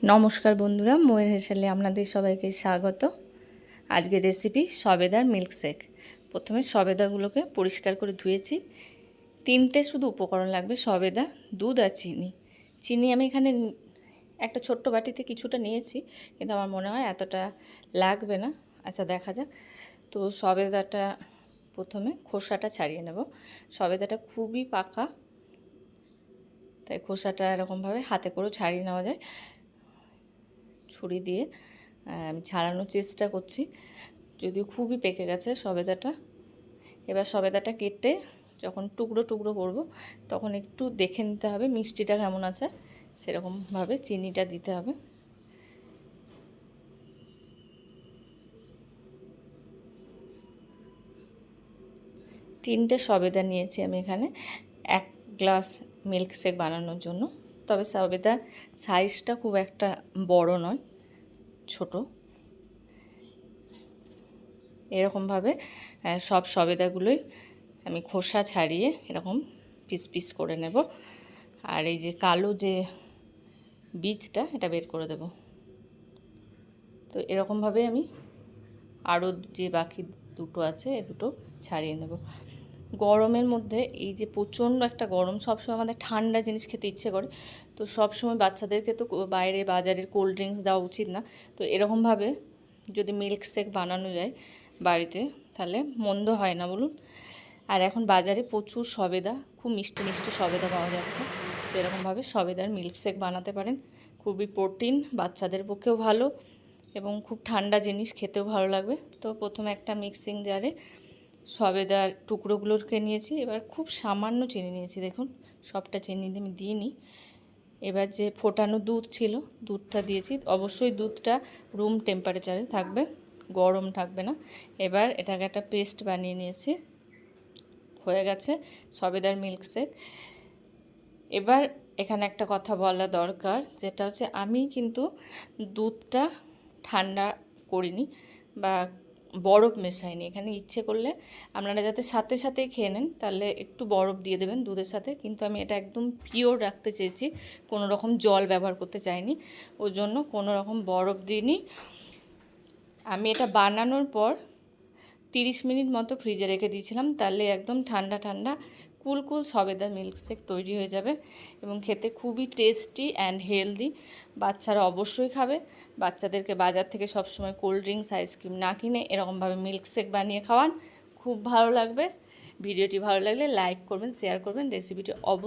নমস্কার বন্ধুরা, ময়ের হেসেলে আপনাদের সবাইকে স্বাগত। আজকের রেসিপি সবেদার মিল্কশেক। প্রথমে সবেদাগুলোকে পরিষ্কার করে ধুয়েছি। 3টে শুধু উপকরণ লাগবে, সবেদা, দুধ আর চিনি। চিনি আমি এখানে একটা ছোট্ট বাটিতে কিছুটা নিয়েছি, কিন্তু আমার মনে হয় এতটা লাগবে না। আচ্ছা, দেখা যাক। তো সবেদাটা প্রথমে খোসাটা ছাড়িয়ে নেব। সবেদাটা খুবই পাকা, তাই খোসাটা এরকমভাবে হাতে করেও ছাড়িয়ে নেওয়া যায়। ছুরি দিয়ে আমি ছাড়ানোর চেষ্টা করছি, যদিও খুবই পেকে গেছে সবেদাটা। এবার সবেদাটা কেটে যখন টুকরো টুকরো করব, তখন একটু দেখে নিতে হবে মিষ্টিটা কেমন আছে, সেরকমভাবে চিনিটা দিতে হবে। তিনটে সবেদা নিয়েছি আমি এখানে 1 গ্লাস মিল্কশেক বানানোর জন্য। তবে সবেদার সাইজটা খুব একটা বড় নয়, ছোট। এরকমভাবে সব সবেদাগুলোই আমি খোসা ছাড়িয়ে এরকম পিস পিস করে নেব। আর এই যে কালো যে বীজটা, এটা বের করে দেব। তো এরকমভাবে আমি আরও যে বাকি দুটো আছে, এই দুটো ছাড়িয়ে নেব। গরমের মধ্যে এই যে প্রচণ্ড একটা গরম, সবসময় আমাদের ঠান্ডা জিনিস খেতে ইচ্ছে করে। তো সবসময় বাচ্চাদেরকে তো বাইরে বাজারের কোল্ড ড্রিঙ্কস দেওয়া উচিত না। তো এরকমভাবে যদি মিল্কশেক বানানো যায় বাড়িতে, তাহলে মন্দ হয় না, বলুন। আর এখন বাজারে প্রচুর সবেদা, খুব মিষ্টি মিষ্টি সবেদা পাওয়া যাচ্ছে। তো এরকমভাবে সবেদার মিল্কশেক বানাতে পারেন। খুবই প্রোটিন, বাচ্চাদের পক্ষেও ভালো এবং খুব ঠান্ডা জিনিস, খেতেও ভালো লাগবে। তো প্রথমে একটা মিক্সিং জারে সবেদার টুকরোগুলোকে নিয়েছি। এবার খুব সামান্য চিনি নিয়েছি, দেখুন সবটা চিনি আমি দিইনি। এবার যে ফোটানো দুধ ছিল, দুধটা দিয়েছি। অবশ্যই দুধটা রুম টেম্পারেচারে থাকবে, গরম থাকবে না। এবার এটাকে একটা পেস্ট বানিয়ে নিয়েছি। হয়ে গেছে সবেদার মিল্কশেক। এবার এখানে একটা কথা বলা দরকার, যেটা হচ্ছে আমি কিন্তু দুধটা ঠান্ডা করিনি বা বরফ মেশাইনি। এখানে ইচ্ছে করলে আপনারা যাতে সাথে সাথেই খেয়ে নেন, তাহলে একটু বরফ দিয়ে দেবেন দুধের সাথে। কিন্তু আমি এটা একদম পিওর রাখতে চেয়েছি, কোনো রকম জল ব্যবহার করতে চাইনি, ওর জন্য কোনো রকম বরফ দিইনি। আমি এটা বানানোর পর 30 মিনিট মতো ফ্রিজে রেখে দিয়েছিলাম, তাহলে একদম ঠান্ডা ঠান্ডা কুলকুল সবেদা মিল্কশেক তৈরি হয়ে যাবে এবং খেতে খুবই টেস্টি অ্যান্ড হেলদি। বাচ্চারা অবশ্যই খাবে। বাচ্চাদেরকে বাজার থেকে সবসময় কোল্ড ড্রিঙ্কস, আইসক্রিম না কিনে এরকমভাবে মিল্কশেক বানিয়ে খাওয়ান, খুব ভালো লাগবে। ভিডিওটি ভালো লাগলে লাইক করবেন, শেয়ার করবেন, রেসিপিটি অবশ্যই